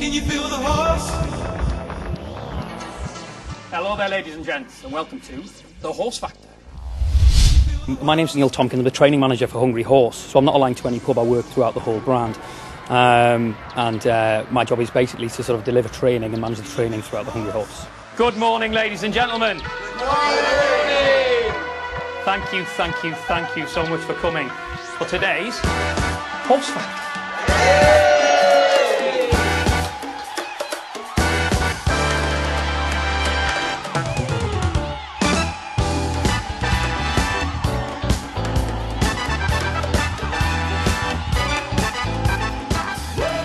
Can you feel the horse? Hello there, ladies and gents, and welcome to The Horse Factor. My name's Neil Tompkins, I'm the training manager for Hungry Horse, so I'm not aligned to any pub, I work throughout the whole brand. My job is basically to sort of deliver training and manage the training throughout the Hungry Horse. Good morning, ladies and gentlemen. Good morning. Thank you so much for coming for today's Horse Factor.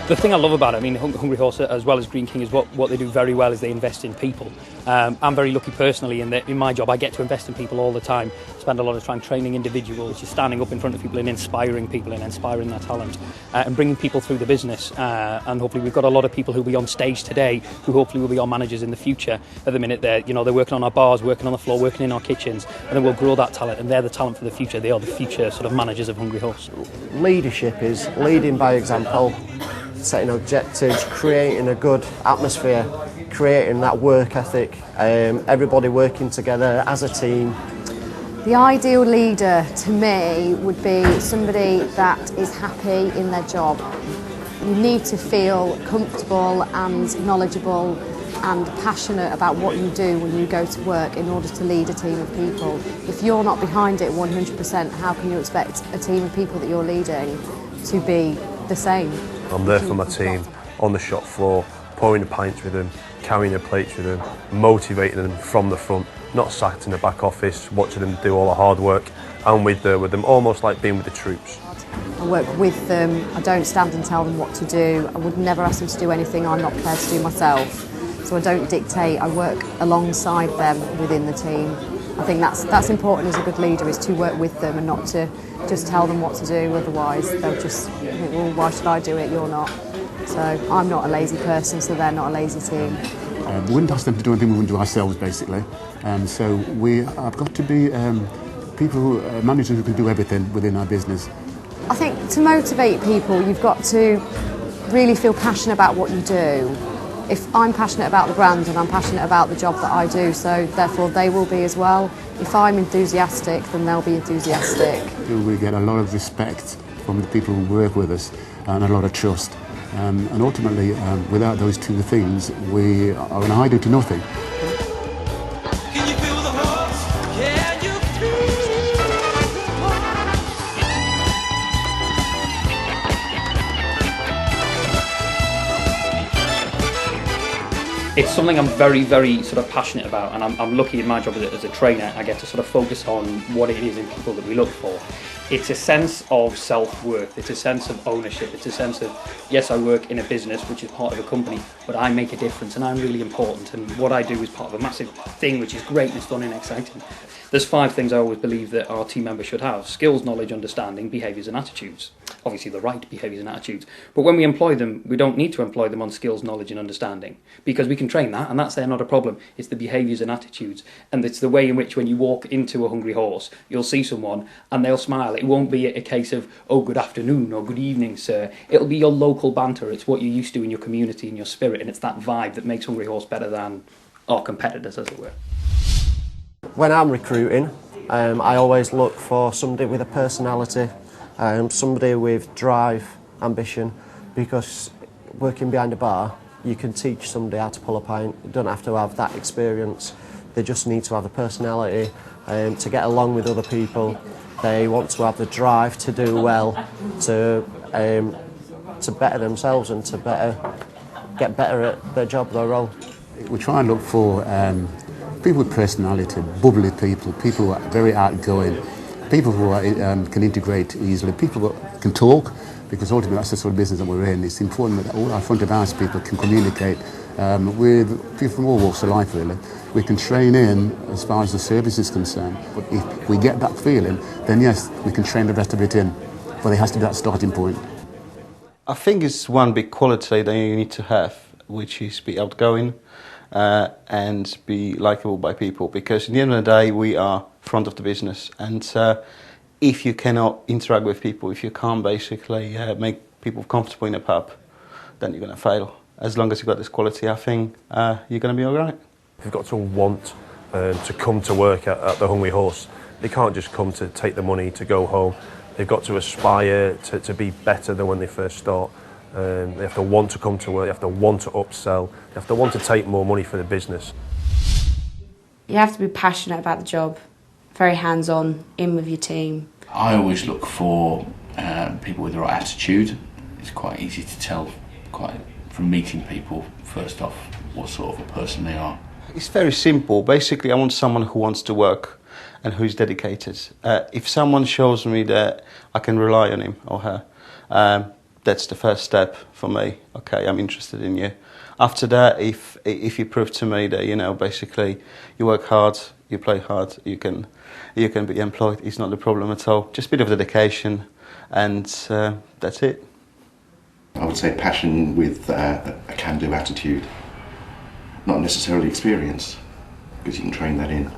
The thing I love about it, I mean, Hungry Horse as well as Green King, is what they do very well is they invest in people. I'm very lucky personally in that in my job I get to invest in people all the time, spend a lot of time training individuals, just standing up in front of people and inspiring people and inspiring their talent and bringing people through the business. And hopefully we've got a lot of people who'll be on stage today who hopefully will be our managers in the future. At the minute they're working on our bars, working on the floor, working in our kitchens, and then we'll grow that talent, and they're the talent for the future. They are the future sort of managers of Hungry Horse. Leadership is leading by example, setting objectives, creating a good atmosphere, creating that work ethic, everybody working together as a team. The ideal leader to me would be somebody that is happy in their job. You need to feel comfortable and knowledgeable and passionate about what you do when you go to work in order to lead a team of people. If you're not behind it 100%, how can you expect a team of people that you're leading to be the same? I'm there for my team, on the shop floor, pouring the pints with them, carrying the plates with them, motivating them from the front, not sat in the back office, watching them do all the hard work. I'm with them, almost like being with the troops. I work with them, I don't stand and tell them what to do, I would never ask them to do anything I'm not prepared to do myself. So I don't dictate, I work alongside them within the team. I think that's important as a good leader, is to work with them and not to just tell them what to do, otherwise they'll just think, well, why should I do it, you're not. So I'm not a lazy person, so they're not a lazy team. We wouldn't ask them to do anything we wouldn't do ourselves, basically. So we have got to be people, managers who can do everything within our business. I think to motivate people, you've got to really feel passionate about what you do. If I'm passionate about the brand and I'm passionate about the job that I do, so therefore they will be as well. If I'm enthusiastic, then they'll be enthusiastic. We get a lot of respect from the people who work with us and a lot of trust. And ultimately, without those two things, we are an idle to nothing. Can you feel the horse? Can you It's something I'm very, very sort of passionate about, and I'm lucky in my job as a trainer. I get to sort of focus on what it is in people that we look for. It's a sense of self-worth, it's a sense of ownership, it's a sense of, yes, I work in a business which is part of a company, but I make a difference and I'm really important, and what I do is part of a massive thing which is great and it's fun and exciting. There's 5 things I always believe that our team members should have: skills, knowledge, understanding, behaviours and attitudes. Obviously the right behaviours and attitudes, but when we employ them, we don't need to employ them on skills, knowledge and understanding, because we can train that, and that's there, not a problem. It's the behaviours and attitudes, and it's the way in which when you walk into a Hungry Horse, you'll see someone and they'll smile. It won't be a case of, oh, good afternoon or good evening, sir. It'll be your local banter. It's what you're used to in your community and your spirit, and it's that vibe that makes Hungry Horse better than our competitors, as it were. When I'm recruiting, I always look for somebody with a personality, somebody with drive, ambition, because working behind a bar, you can teach somebody how to pull a pint. You don't have to have that experience. They just need to have the personality to get along with other people. They want to have the drive to do well, to better themselves and to get better at their job, their role. We try and look for people with personality, bubbly people, people who are very outgoing, people who are, can integrate easily, people who can talk, because ultimately that's the sort of business that we're in. It's important that all our front of house people can communicate with people from all walks of life, really. We can train in as far as the service is concerned, but if we get that feeling, then yes, we can train the rest of it in, but it has to be that starting point. I think it's one big quality that you need to have, which is be outgoing and be likeable by people, because at the end of the day we are front of the business, and if you cannot interact with people, if you can't basically make people comfortable in a pub, then you're going to fail. as long as you've got this quality, I think you're going to be all right. They've got to want to come to work at the Hungry Horse. They can't just come to take the money to go home. They've got to aspire to be better than when they first start. They have to want to come to work, they have to want to upsell, they have to want to take more money for the business. You have to be passionate about the job, very hands-on, in with your team. I always look for people with the right attitude. It's quite easy to tell from meeting people, first off, what sort of a person they are. It's very simple. Basically, I want someone who wants to work and who's dedicated. If someone shows me that I can rely on him or her, that's the first step for me. Okay, I'm interested in you. After that, if you prove to me that basically you work hard, you play hard, you can be employed. It's not a problem at all. Just a bit of dedication, and that's it. I would say passion with a can-do attitude, not necessarily experience, because you can train that in.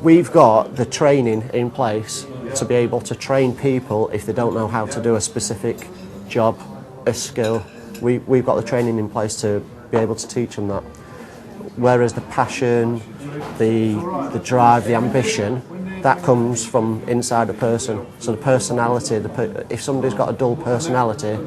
We've got the training in place to be able to train people if they don't know how to do a specific job, a skill. We've got the training in place to be able to teach them that. Whereas the passion, the drive, the ambition, that comes from inside a person. So the personality, if somebody's got a dull personality,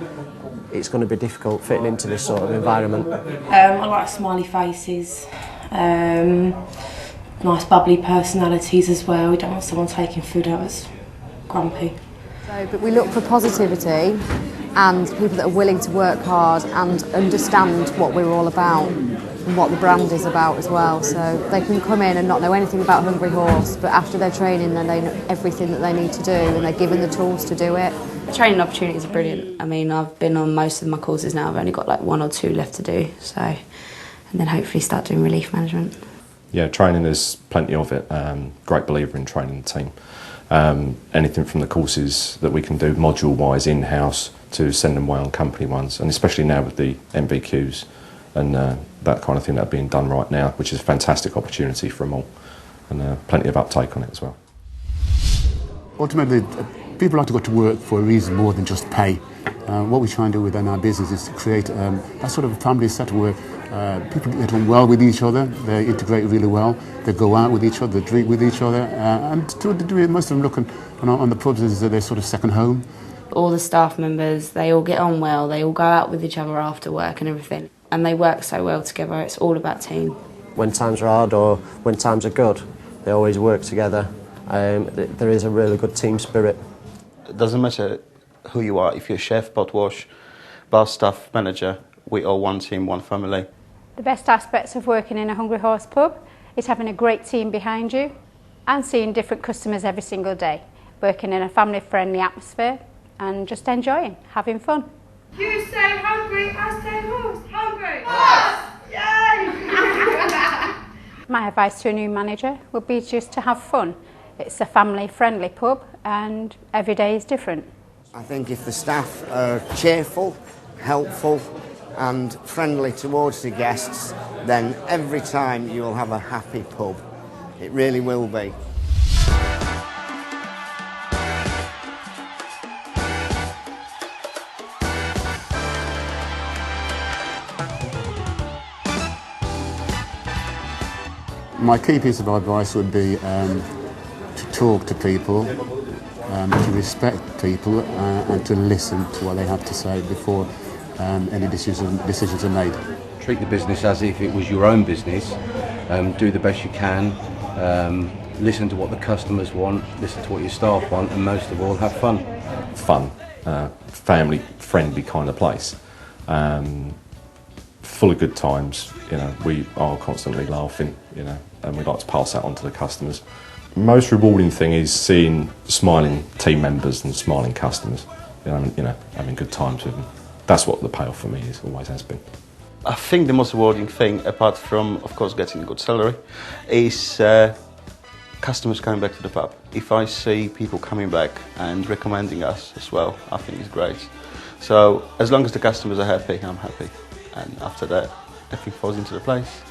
it's going to be difficult fitting into this sort of environment. I like smiley faces, nice bubbly personalities as well. We don't want someone taking food out that's grumpy. But we look for positivity and people that are willing to work hard and understand what we're all about and what the brand is about as well. So they can come in and not know anything about Hungry Horse, but after their training then they know everything that they need to do and they're given the tools to do it. The training opportunities are brilliant. I mean, I've been on most of my courses now. I've only got like 1 or 2 left to do, so, and then hopefully start doing relief management. Yeah, training, there's plenty of it. Great believer in training the team. Anything from the courses that we can do module-wise in-house to send them away on company ones, and especially now with the MVQs and that kind of thing that are being done right now, which is a fantastic opportunity for them all, and plenty of uptake on it as well. Ultimately, people like to go to work for a reason more than just pay. What we try and do within our business is to create that sort of a family set where people get on well with each other, they integrate really well, they go out with each other, they drink with each other, and to a degree, most of them look on the pubs as their sort of second home. All the staff members, they all get on well, they all go out with each other after work and everything, and they work so well together. It's all about team. When times are hard or when times are good, they always work together. There is a really good team spirit. It doesn't matter who you are, if you're chef, pot wash, bar staff, manager, we are one team, one family. The best aspects of working in a Hungry Horse pub is having a great team behind you and seeing different customers every single day, working in a family-friendly atmosphere and just enjoying, having fun. You say hungry, I say horse. Hungry! Horse! Yay! My advice to a new manager would be just to have fun. It's a family-friendly pub and every day is different. I think if the staff are cheerful, helpful and friendly towards the guests, then every time you'll have a happy pub. It really will be. My key piece of advice would be to talk to people, to respect people and to listen to what they have to say before any decisions are made. Treat the business as if it was your own business, do the best you can, listen to what the customers want, listen to what your staff want, and most of all, have fun. Fun, family-friendly kind of place. Full of good times, we are constantly laughing, and we like to pass that on to the customers. Most rewarding thing is seeing smiling team members and smiling customers, having good times with them. That's what the payoff for me is, always has been. I think the most rewarding thing, apart from, of course, getting a good salary, is customers coming back to the pub. If I see people coming back and recommending us as well, I think it's great. So as long as the customers are happy, I'm happy. And after that, everything falls into the place.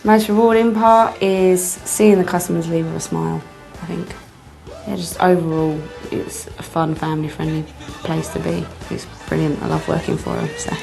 Most rewarding part is seeing the customers leave with a smile, I think. Yeah, just overall, it's a fun, family-friendly place to be. It's brilliant. I love working for them. So.